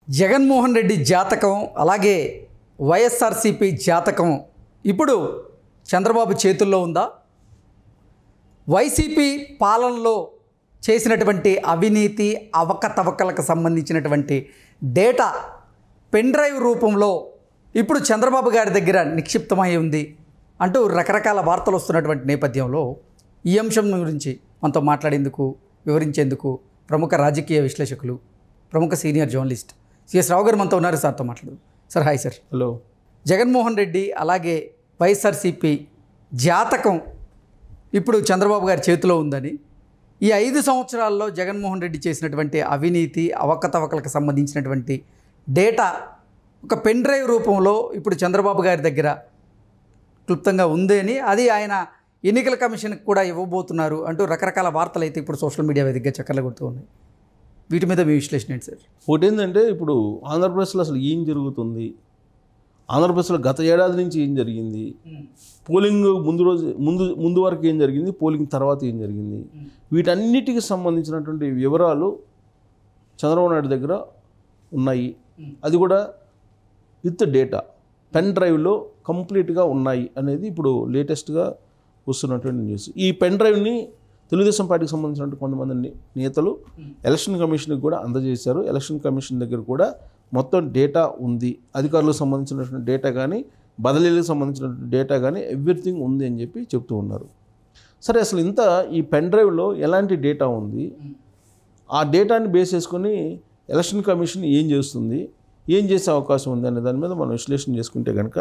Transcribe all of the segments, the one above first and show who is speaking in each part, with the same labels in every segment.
Speaker 1: జగన్మోహన్ రెడ్డి జాతకం అలాగే వైఎస్ఆర్సీపీ జాతకం ఇప్పుడు చంద్రబాబు చేతుల్లో ఉందా? వైసీపీ పాలనలో చేసినటువంటి అవినీతి అవకతవకలకు సంబంధించినటువంటి డేటా పెన్ డ్రైవ్ రూపంలో ఇప్పుడు చంద్రబాబు గారి దగ్గర నిక్షిప్తమై ఉంది అంటూ రకరకాల వార్తలు వస్తున్నటువంటి నేపథ్యంలో ఈ అంశం గురించి మనతో మాట్లాడేందుకు వివరించేందుకు ప్రముఖ రాజకీయ విశ్లేషకులు ప్రముఖ సీనియర్ జర్నలిస్ట్ సిఎస్ రావు గారు మనతో ఉన్నారు. సార్తో మాట్లాడు. Sir hi sir.
Speaker 2: Hello.
Speaker 1: Jaganmohan Reddy అలాగే వైఎస్ఆర్సీపీ జాతకం ఇప్పుడు చంద్రబాబు గారి చేతిలో ఉందని, ఈ 5 సంవత్సరాల్లో జగన్మోహన్ రెడ్డి చేసినటువంటి అవినీతి అవకతవకలకు సంబంధించినటువంటి డేటా ఒక పెన్ డ్రైవ్ రూపంలో ఇప్పుడు చంద్రబాబు గారి దగ్గర క్లుప్తంగా ఉంది అని, అది ఆయన ఎన్నికల కమిషన్కి కూడా ఇవ్వబోతున్నారు అంటూ రకరకాల వార్తలు అయితే ఇప్పుడు సోషల్ మీడియా వేదికగా చక్కర్లు కొడుతూ ఉన్నాయి. వీటి మీద మీ విశ్లేషణ ఏంటి సార్?
Speaker 2: ఒకటి ఏంటంటే, ఇప్పుడు ఆంధ్రప్రదేశ్లో అసలు ఏం జరుగుతుంది, ఆంధ్రప్రదేశ్లో గత ఏడాది నుంచి ఏం జరిగింది, పోలింగ్ ముందు వరకు ఏం జరిగింది, పోలింగ్ తర్వాత ఏం జరిగింది, వీటన్నిటికి సంబంధించినటువంటి వివరాలు చంద్రబాబు నాయుడు దగ్గర ఉన్నాయి. అది కూడా విత్ డేటా పెన్ డ్రైవ్లో కంప్లీట్గా ఉన్నాయి అనేది ఇప్పుడు లేటెస్ట్గా వస్తున్నటువంటి న్యూస్. ఈ పెన్ డ్రైవ్ని తెలుగుదేశం పార్టీకి సంబంధించినటువంటి కొంతమంది నేతలు ఎలక్షన్ కమిషన్కి కూడా అందజేశారు. ఎలక్షన్ కమిషన్ దగ్గర కూడా మొత్తం డేటా ఉంది, అధికారులకు సంబంధించినటువంటి డేటా కానీ బదిలీలకు సంబంధించినటువంటి డేటా కానీ ఎవ్రీథింగ్ ఉంది అని చెప్పి చెప్తూ ఉన్నారు. సరే, అసలు ఇంత ఈ పెన్ డ్రైవ్లో ఎలాంటి డేటా ఉంది, ఆ డేటాని బేస్ చేసుకొని ఎలక్షన్ కమిషన్ ఏం చేస్తుంది, ఏం చేసే అవకాశం ఉంది అనే దాని మీద మనం విశ్లేషణ చేసుకుంటే కనుక,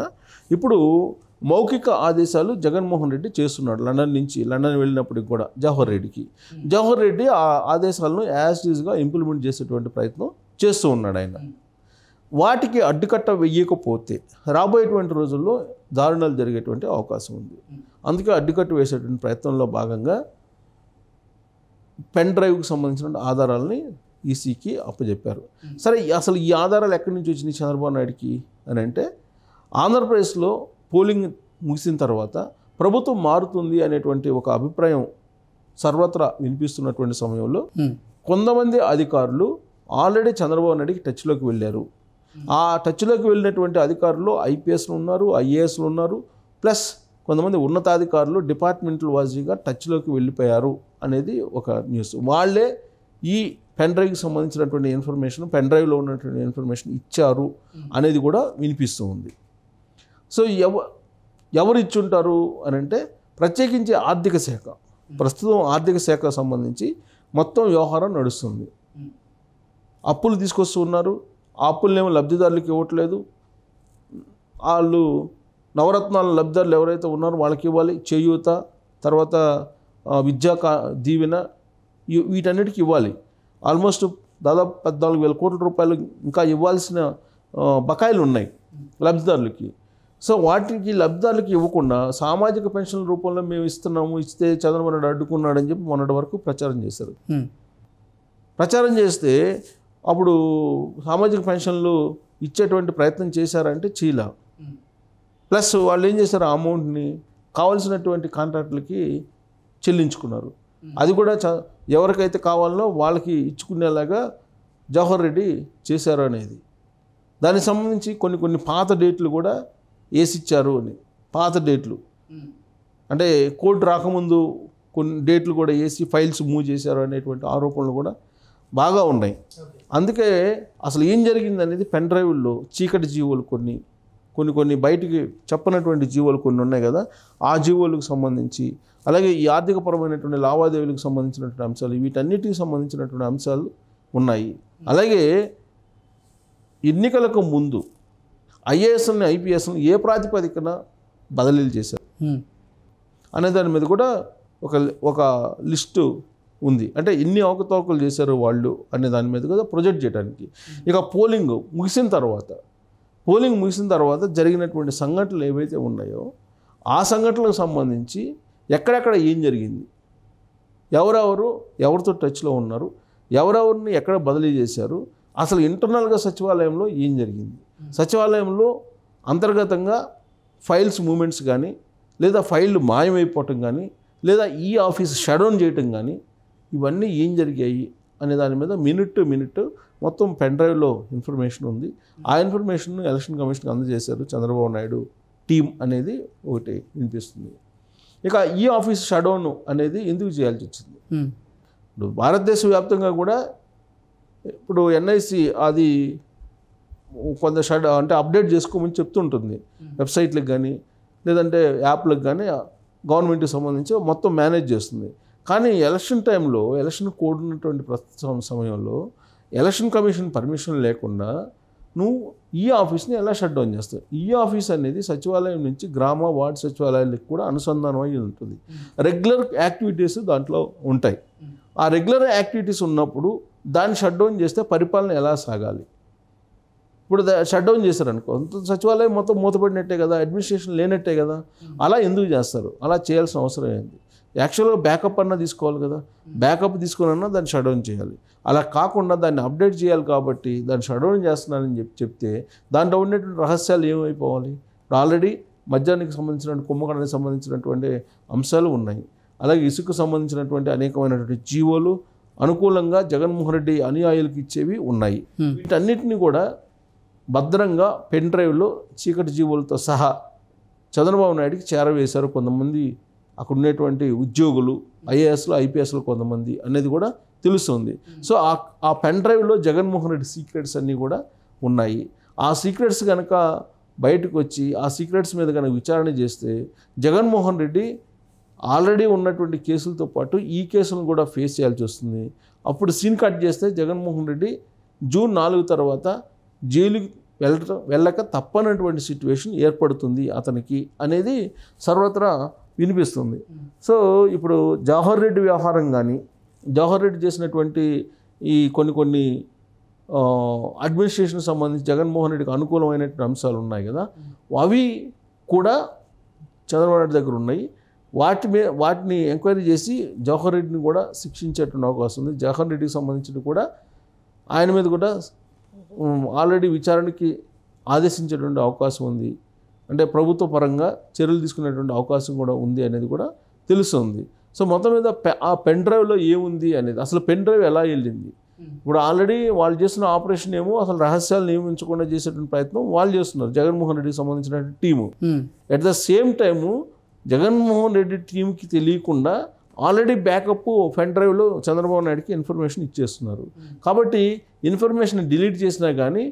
Speaker 2: ఇప్పుడు మౌఖిక ఆదేశాలు జగన్మోహన్ రెడ్డి చేస్తున్నాడు. లండన్ వెళ్ళినప్పటికి కూడా జవహర్ రెడ్డి ఆ ఆదేశాలను యాజ్ యూజ్గా ఇంప్లిమెంట్ చేసేటువంటి ప్రయత్నం చేస్తూ ఉన్నాడు ఆయన. వాటికి అడ్డుకట్ట వెయ్యకపోతే రాబోయేటువంటి రోజుల్లో దారుణాలు జరిగేటువంటి అవకాశం ఉంది. అందుకే అడ్డుకట్ట వేసేటువంటి ప్రయత్నంలో భాగంగా పెన్ డ్రైవ్కి సంబంధించిన ఆధారాలని ఈసీకి అప్పచెప్పారు. సరే, అసలు ఈ ఆధారాలు ఎక్కడి నుంచి వచ్చినాయి చంద్రబాబు నాయుడికి అని అంటే, ఆంధ్రప్రదేశ్లో పోలింగ్ ముగిసిన తర్వాత ప్రభుత్వం మారుతుంది అనేటువంటి ఒక అభిప్రాయం సర్వత్రా వినిపిస్తున్నటువంటి సమయంలో కొంతమంది అధికారులు ఆల్రెడీ చంద్రబాబు నాయుడికి టచ్లోకి వెళ్ళారు. ఆ టచ్లోకి వెళ్ళినటువంటి అధికారులు ఐపీఎస్లు ఉన్నారు, ఐఏఎస్లు ఉన్నారు, ప్లస్ కొంతమంది ఉన్నతాధికారులు డిపార్ట్మెంటల్ వాజీగా టచ్లోకి వెళ్ళిపోయారు అనేది ఒక న్యూస్. వాళ్ళే ఈ పెన్ డ్రైవ్కి సంబంధించినటువంటి ఇన్ఫర్మేషన్, పెన్ డ్రైవ్లో ఉన్నటువంటి ఇన్ఫర్మేషన్ ఇచ్చారు అనేది కూడా వినిపిస్తూ ఉంది. సో ఎవరు ఇచ్చుంటారు అని అంటే, ప్రత్యేకించి ఆర్థిక శాఖ, ప్రస్తుతం ఆర్థిక శాఖ సంబంధించి మొత్తం వ్యవహారం నడుస్తుంది. అప్పులు తీసుకొస్తూ ఉన్నారు, ఆ అప్పులనేమో లబ్ధిదారులకు ఇవ్వట్లేదు. వాళ్ళు నవరత్నాల లబ్ధిదారులు ఎవరైతే ఉన్నారో వాళ్ళకి ఇవ్వాలి, చేయూత, తర్వాత విద్యా దీవెన, వీటన్నిటికీ ఇవ్వాలి. ఆల్మోస్ట్ దాదాపు 14,000 కోట్ల రూపాయలు ఇంకా ఇవ్వాల్సిన బకాయిలు ఉన్నాయి లబ్ధిదారులకి. సో వాటికి లబ్ధిదారులకి ఇవ్వకుండా సామాజిక పెన్షన్ల రూపంలో మేము ఇస్తున్నాము, ఇస్తే చంద్రబాబు నాయుడు అడ్డుకున్నాడని చెప్పి మొన్నటి వరకు ప్రచారం చేశారు. ప్రచారం చేస్తే అప్పుడు సామాజిక పెన్షన్లు ఇచ్చేటువంటి ప్రయత్నం చేశారంటే చీలా. ప్లస్ వాళ్ళు ఏం చేశారు, ఆ అమౌంట్ని కావాల్సినటువంటి కాంట్రాక్టులకి చెల్లించుకున్నారు. అది కూడా ఎవరికైతే కావాలనో వాళ్ళకి ఇచ్చుకునేలాగా జవహర్ రెడ్డి చేశారు అనేది. దానికి సంబంధించి కొన్ని పాత డేట్లు కూడా వేసిచ్చారు అని, పాత డేట్లు అంటే కోర్టు రాకముందు కొన్ని డేట్లు కూడా వేసి ఫైల్స్ మూవ్ చేశారు అనేటువంటి ఆరోపణలు కూడా బాగా ఉన్నాయి. అందుకే అసలు ఏం జరిగింది అనేది పెన్ డ్రైవ్ల్లో చీకటి జీవోలు కొన్ని బయటికి చెప్పనటువంటి జీవోలు కొన్ని ఉన్నాయి కదా, ఆ జీవోలకు సంబంధించి, అలాగే ఈ ఆర్థికపరమైనటువంటి లావాదేవీలకు సంబంధించినటువంటి అంశాలు, వీటన్నిటికి సంబంధించినటువంటి అంశాలు ఉన్నాయి. అలాగే ఎన్నికలకు ముందు ఐఏఎస్ని ఐపీఎస్ని ఏ ప్రాతిపదికన బదిలీలు చేశారు అనే దాని మీద కూడా ఒక లిస్టు ఉంది. అంటే ఎన్ని అవకతవకలు చేశారు వాళ్ళు అనే దాని మీద కూడా ప్రొజెక్ట్ చేయడానికి. ఇక పోలింగ్ ముగిసిన తర్వాత జరిగినటువంటి సంఘటనలు ఏవైతే ఉన్నాయో ఆ సంఘటనలకు సంబంధించి ఎక్కడెక్కడ ఏం జరిగింది, ఎవరితో టచ్లో ఉన్నారు, ఎవరెవరిని ఎక్కడ బదిలీ చేశారు, అసలు ఇంటర్నల్గా సచివాలయంలో ఏం జరిగింది, సచివాలయంలో అంతర్గతంగా ఫైల్స్ మూమెంట్స్ కానీ, లేదా ఫైళ్ళు మాయమైపోవటం కానీ, లేదా ఈ ఆఫీస్ షట్ డౌన్ చేయటం కానీ, ఇవన్నీ ఏం జరిగాయి అనే దాని మీద మినిట్ టు మినిట్ మొత్తం పెన్ డ్రైవ్లో ఇన్ఫర్మేషన్ ఉంది. ఆ ఇన్ఫర్మేషన్ ఎలక్షన్ కమిషన్కి అందజేశారు చంద్రబాబు నాయుడు టీం అనేది ఒకటి వినిపిస్తుంది. ఇక ఈ ఆఫీస్ షట్డౌన్ అనేది ఎందుకు చేయాల్సి వచ్చింది? ఇప్పుడు భారతదేశ వ్యాప్తంగా కూడా ఇప్పుడు ఎన్ఐసి అది కొంత అంటే అప్డేట్ చేసుకోమని చెప్తుంటుంది వెబ్సైట్లకు కానీ లేదంటే యాప్లకు కానీ గవర్నమెంట్కి సంబంధించి మొత్తం మేనేజ్ చేస్తుంది. కానీ ఎలక్షన్ టైంలో ఎలక్షన్ కోడ్ ఉన్నటువంటి ప్రస్తుత సమయంలో ఎలక్షన్ కమిషన్ పర్మిషన్ లేకుండా నువ్వు ఈ ఆఫీస్ని ఎలా షట్ డౌన్ చేస్తావు? ఈ ఆఫీస్ అనేది సచివాలయం నుంచి గ్రామ వార్డు సచివాలయాలకు కూడా అనుసంధానం అయి ఉంటుంది. రెగ్యులర్ యాక్టివిటీస్ దాంట్లో ఉంటాయి. ఆ రెగ్యులర్ యాక్టివిటీస్ ఉన్నప్పుడు దాన్ని షట్ డౌన్ చేస్తే పరిపాలన ఎలా సాగాలి? ఇప్పుడు షట్ డౌన్ చేశారనుకో, సచివాలయం మొత్తం మూతపడినట్టే కదా, అడ్మినిస్ట్రేషన్ లేనట్టే కదా. అలా ఎందుకు చేస్తారు? అలా చేయాల్సిన అవసరం ఏంది? యాక్చువల్గా బ్యాకప్ అన్నా తీసుకోవాలి కదా. బ్యాకప్ తీసుకున్నా దాన్ని షట్ డౌన్ చేయాలి. అలా కాకుండా దాన్ని అప్డేట్ చేయాలి కాబట్టి దాన్ని షట్ డౌన్ చేస్తున్నానని చెప్తే దాంట్లో ఉండేటువంటి రహస్యాలు ఏమైపోవాలి? ఇప్పుడు ఆల్రెడీ మద్యానికి సంబంధించిన కుంభకోణానికి సంబంధించినటువంటి అంశాలు ఉన్నాయి. అలాగే ఇసుకు సంబంధించినటువంటి అనేకమైనటువంటి జీవోలు అనుకూలంగా జగన్మోహన్ రెడ్డి అనుయాయులకు ఇచ్చేవి ఉన్నాయి. వీటన్నిటిని కూడా భద్రంగా పెన్ డ్రైవ్లో చీకటి జీవులతో సహా చంద్రబాబు నాయుడికి చేరవేశారు కొంతమంది అక్కడ ఉండేటువంటి ఉద్యోగులు, ఐఏఎస్లు ఐపీఎస్లు కొంతమంది అనేది కూడా తెలుస్తుంది. సో ఆ పెన్ డ్రైవ్లో జగన్మోహన్ రెడ్డి సీక్రెట్స్ అన్నీ కూడా ఉన్నాయి. ఆ సీక్రెట్స్ కనుక బయటకు వచ్చి ఆ సీక్రెట్స్ మీద కనుక విచారణ చేస్తే జగన్మోహన్ రెడ్డి ఆల్రెడీ ఉన్నటువంటి కేసులతో పాటు ఈ కేసులను కూడా ఫేస్ చేయాల్సి వస్తుంది. అప్పుడు సీన్ కట్ చేస్తే జగన్మోహన్ రెడ్డి జూన్ 4 తర్వాత జైలుకి వెళ్ళక తప్పనటువంటి సిచ్యువేషన్ ఏర్పడుతుంది అతనికి అనేది సర్వత్రా వినిపిస్తుంది. సో ఇప్పుడు జవహర్ రెడ్డి వ్యవహారం కానీ, జవహర్ రెడ్డి చేసినటువంటి ఈ కొన్ని అడ్మినిస్ట్రేషన్ సంబంధించి జగన్మోహన్ రెడ్డికి అనుకూలమైనటువంటి అంశాలు ఉన్నాయి కదా, అవి కూడా చంద్రబాబు నాయుడు దగ్గర ఉన్నాయి. వాటిని ఎంక్వైరీ చేసి జవహర్ రెడ్డిని కూడా శిక్షించేటువంటి అవకాశం ఉంది. జవహర్ రెడ్డికి సంబంధించి కూడా ఆయన మీద కూడా ఆల్రెడీ విచారణకి ఆదేశించేటువంటి అవకాశం ఉంది. అంటే ప్రభుత్వ పరంగా చర్యలు తీసుకునేటువంటి అవకాశం కూడా ఉంది అనేది కూడా తెలుస్తుంది. సో మొత్తం మీద ఆ పెన్ డ్రైవ్లో ఏముంది అనేది, అసలు పెన్ డ్రైవ్ ఎలా వెళ్ళింది? ఇప్పుడు ఆల్రెడీ వాళ్ళు చేస్తున్న ఆపరేషన్ ఏమో అసలు రహస్యాలు నియమించకుండా చేసేటువంటి ప్రయత్నం వాళ్ళు చేస్తున్నారు, జగన్మోహన్ రెడ్డికి సంబంధించిన team. At the same time Jaganmohan Reddy టీంకి తెలియకుండా ఆల్రెడీ బ్యాకప్ పెన్ డ్రైవ్లో చంద్రబాబు నాయుడికి ఇన్ఫర్మేషన్ ఇచ్చేస్తున్నారు. కాబట్టి ఇన్ఫర్మేషన్ డిలీట్ చేసినా కానీ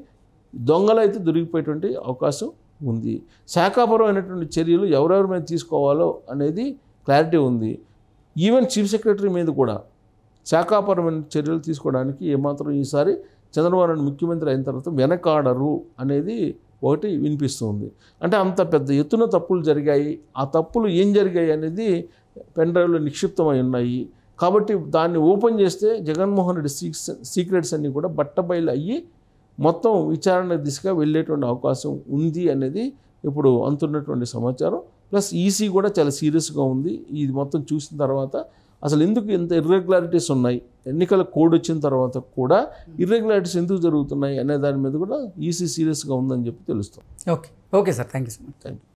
Speaker 2: దొంగలు అయితే దొరికిపోయేటువంటి అవకాశం ఉంది. శాఖాపరమైనటువంటి చర్యలు ఎవరెవరి మీద తీసుకోవాలో అనేది క్లారిటీ ఉంది. ఈవెన్ చీఫ్ సెక్రటరీ మీద కూడా శాఖాపరమైన చర్యలు తీసుకోవడానికి ఏమాత్రం ఈసారి చంద్రబాబు నాయుడు ముఖ్యమంత్రి అయిన తర్వాత వెనకాడరు అనేది ఒకటి వినిపిస్తుంది. అంటే అంత పెద్ద ఎత్తున తప్పులు జరిగాయి. ఆ తప్పులు ఏం జరిగాయి అనేది పెన్ డ్రైవ్లో నిక్షిప్తమై ఉన్నాయి. కాబట్టి దాన్ని ఓపెన్ చేస్తే జగన్మోహన్ రెడ్డి సీక్రెట్స్ అన్నీ కూడా బట్టబయలు అయ్యి మొత్తం విచారణ దిశగా వెళ్ళేటువంటి అవకాశం ఉంది అనేది ఇప్పుడు అందుతున్నటువంటి సమాచారం. ప్లస్ ఈసీ కూడా చాలా సీరియస్గా ఉంది. ఇది మొత్తం చూసిన తర్వాత అసలు ఎందుకు ఇంత ఇర్రెగ్యులారిటీస్ ఉన్నాయి, ఎన్నికల కోడ్ వచ్చిన తర్వాత కూడా ఇర్రెగ్యులారిటీస్ ఎందుకు జరుగుతున్నాయి అనే దాని మీద కూడా ఈసీ సీరియస్గా ఉందని చెప్పి తెలుస్తుంది.
Speaker 1: Okay sir, thank you so much.
Speaker 2: Thank you.